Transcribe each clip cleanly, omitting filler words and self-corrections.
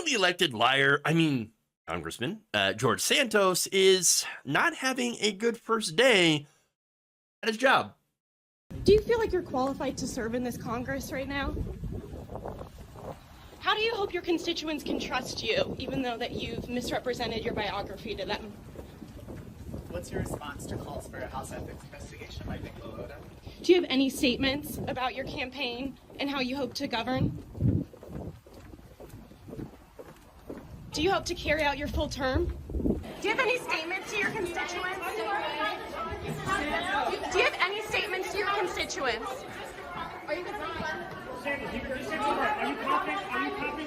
newly elected Congressman George Santos is not having a good first day at his job. Do you feel like you're qualified to serve in this Congress right now? How do you hope your constituents can trust you, even though that you've misrepresented your biography to them? What's your response to calls for a House ethics investigation by Nick Lota? Do you have any statements about your campaign and how you hope to govern? Do you hope to carry out your full term? Do you have any statements to your constituents? Do you have any statements to your constituents? Santos, you said you're right. Are you copying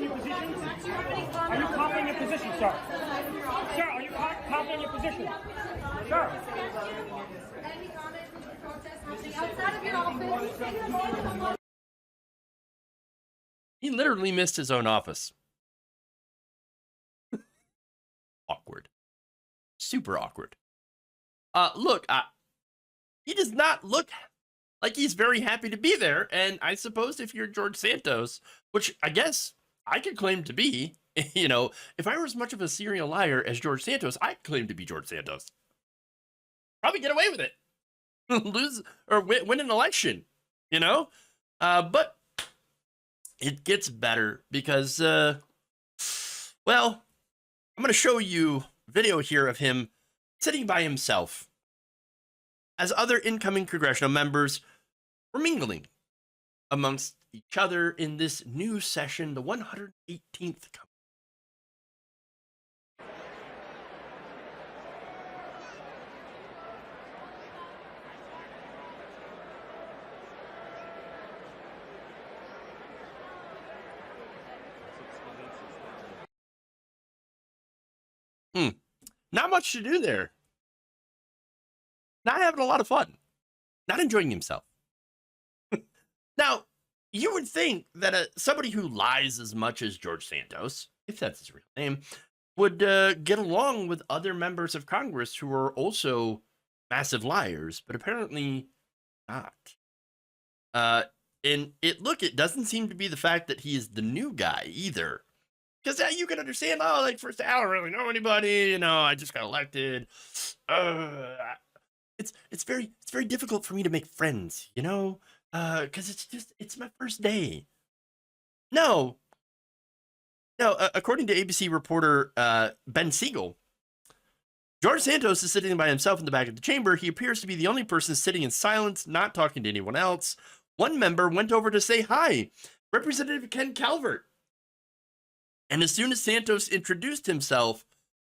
your position? Are you copying your position, sir? Sir, are you copying your position? Sir. Any comments on the protest happening outside of your office? He literally missed his own office. Awkward. Super awkward. Look, he does not look like he's very happy to be there. And I suppose if you're George Santos, which I guess I could claim to be, if I were as much of a serial liar as George Santos, I'd claim to be George Santos. Probably get away with it. Lose or win an election, But it gets better because, I'm going to show you video here of him sitting by himself as other incoming congressional members were mingling amongst each other in this new session, the 118th. Not much to do there. Not having a lot of fun. Not enjoying himself. Now, you would think that somebody who lies as much as George Santos, if that's his real name, would get along with other members of Congress who are also massive liars, but apparently not. And it doesn't seem to be the fact that he is the new guy either. Because you can understand, first, I don't really know anybody, I just got elected. It's very difficult for me to make friends, because it's my first day. No, according to ABC reporter Ben Siegel, George Santos is sitting by himself in the back of the chamber. He appears to be the only person sitting in silence, not talking to anyone else. One member went over to say hi, Representative Ken Calvert. And as soon as Santos introduced himself,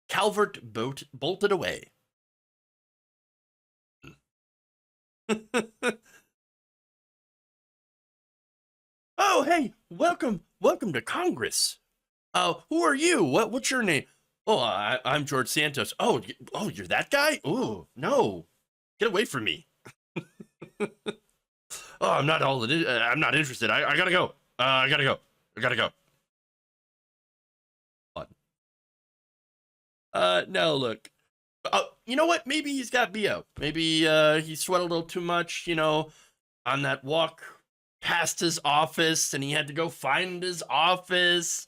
Calvert bolted away. Oh, hey, welcome to Congress. Who are you? What's your name? Oh, I'm George Santos. Oh, you're that guy? Oh, no, get away from me. Oh, I'm not interested. I gotta go. I gotta go. No, look. You know what? Maybe he's got BO. Maybe he sweat a little too much, on that walk past his office, and he had to go find his office.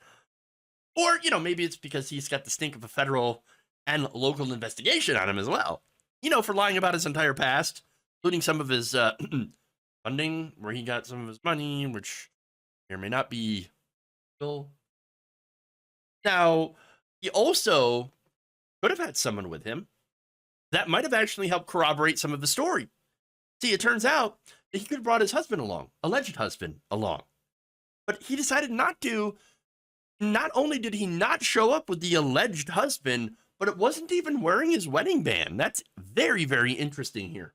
Or, maybe it's because he's got the stink of a federal and local investigation on him as well. For lying about his entire past, including some of his funding, where he got some of his money, which may or may not be real. Now, he also could have had someone with him that might have actually helped corroborate some of the story. See, it turns out that he could have brought his husband along, alleged husband along. But he decided not to. Not only did he not show up with the alleged husband, but it wasn't even wearing his wedding band. That's very, very interesting here.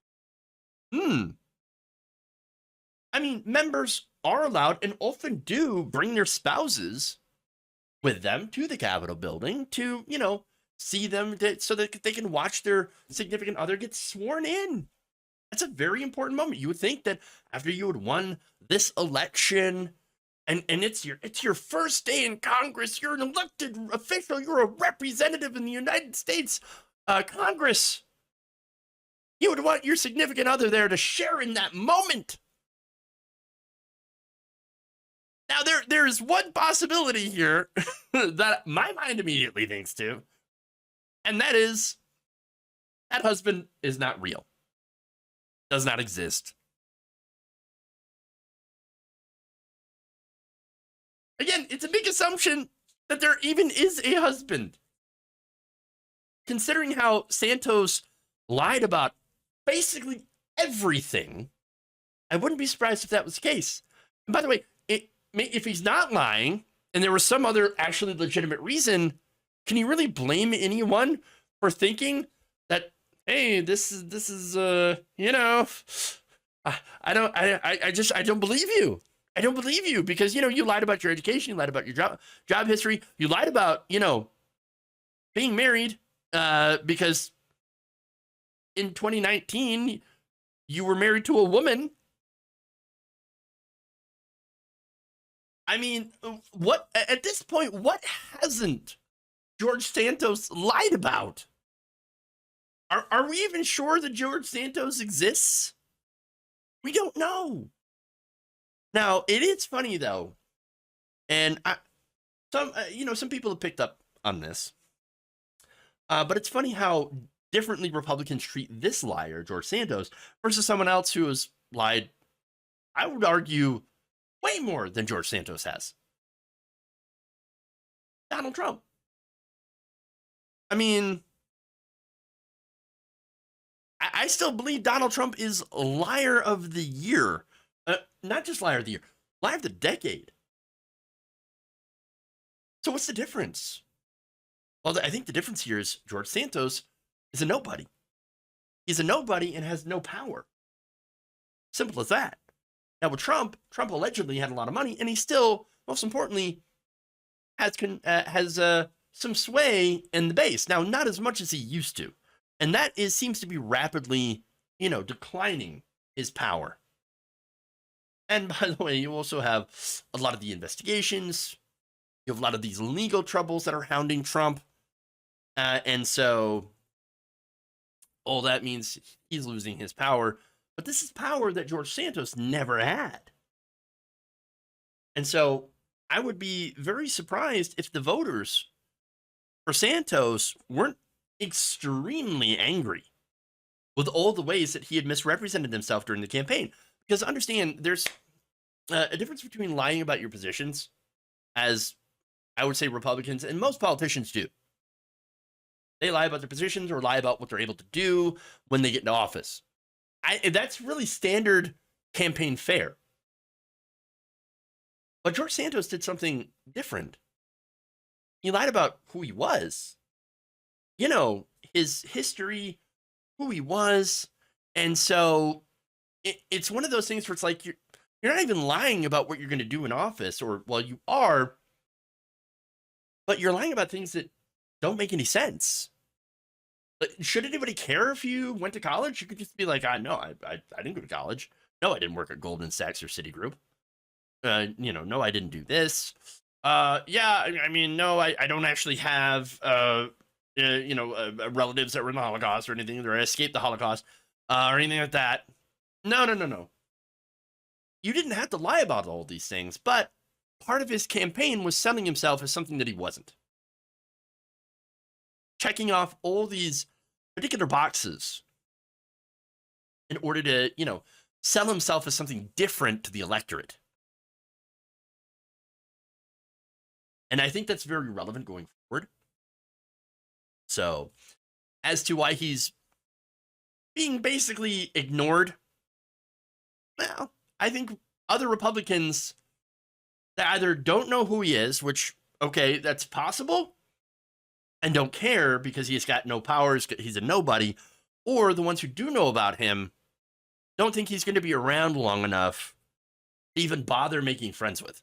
Members are allowed and often do bring their spouses with them to the Capitol building to, see them so that they can watch their significant other get sworn in. That's a very important moment. You would think that after you had won this election and it's your first day in Congress, you're an elected official, you're a representative in the United States Congress, you would want your significant other there to share in that moment. Now, there's one possibility here that my mind immediately thinks to, and that is that husband is not real, does not exist. Again, it's a big assumption that there even is a husband. Considering how Santos lied about basically everything, I wouldn't be surprised if that was the case. And by the way, if he's not lying and there was some other actually legitimate reason, can you really blame anyone for thinking that, hey, this is you know, I don't believe you. I don't believe you because, you know, you lied about your education, you lied about your job history, you lied about, you know, being married because in 2019 you were married to a woman. I mean, what at this point, what hasn't George Santos lied about? Are we even sure that George Santos exists? We don't know. Now, it is funny though, and some people have picked up on this, but it's funny how differently Republicans treat this liar, George Santos, versus someone else who has lied, I would argue, way more than George Santos has. Donald Trump. I mean, I still believe Donald Trump is liar of the year. Not just liar of the year, liar of the decade. So what's the difference? Well, I think the difference here is George Santos is a nobody. He's a nobody and has no power. Simple as that. Now with Trump allegedly had a lot of money, and he still, most importantly, has some sway in the base. Now, not as much as he used to, and that seems to be rapidly, declining his power. And by the way, you also have a lot of the investigations. You have a lot of these legal troubles that are hounding Trump, and so all that means he's losing his power. But this is power that George Santos never had. And so I would be very surprised if the voters for Santos weren't extremely angry with all the ways that he had misrepresented himself during the campaign. Because understand, there's a difference between lying about your positions, as I would say Republicans and most politicians do. They lie about their positions or lie about what they're able to do when they get into office. That's really standard campaign fare. But George Santos did something different. He lied about who he was. His history, who he was. And so it's one of those things where it's like you're not even lying about what you're going to do in office, or, well, you are, but you're lying about things that don't make any sense. Should anybody care if you went to college? You could just be like, no, I didn't go to college. No, I didn't work at Goldman Sachs or Citigroup. No, I didn't do this. Yeah, I mean, no, I don't actually have, relatives that were in the Holocaust or anything, or escaped the Holocaust, or anything like that. No. You didn't have to lie about all these things, but part of his campaign was selling himself as something that he wasn't. Checking off all these particular boxes in order to, sell himself as something different to the electorate. And I think that's very relevant going forward. So, as to why he's being basically ignored, well, I think other Republicans that either don't know who he is, which, okay, that's possible, and don't care because he's got no powers, he's a nobody, or the ones who do know about him don't think he's going to be around long enough to even bother making friends with.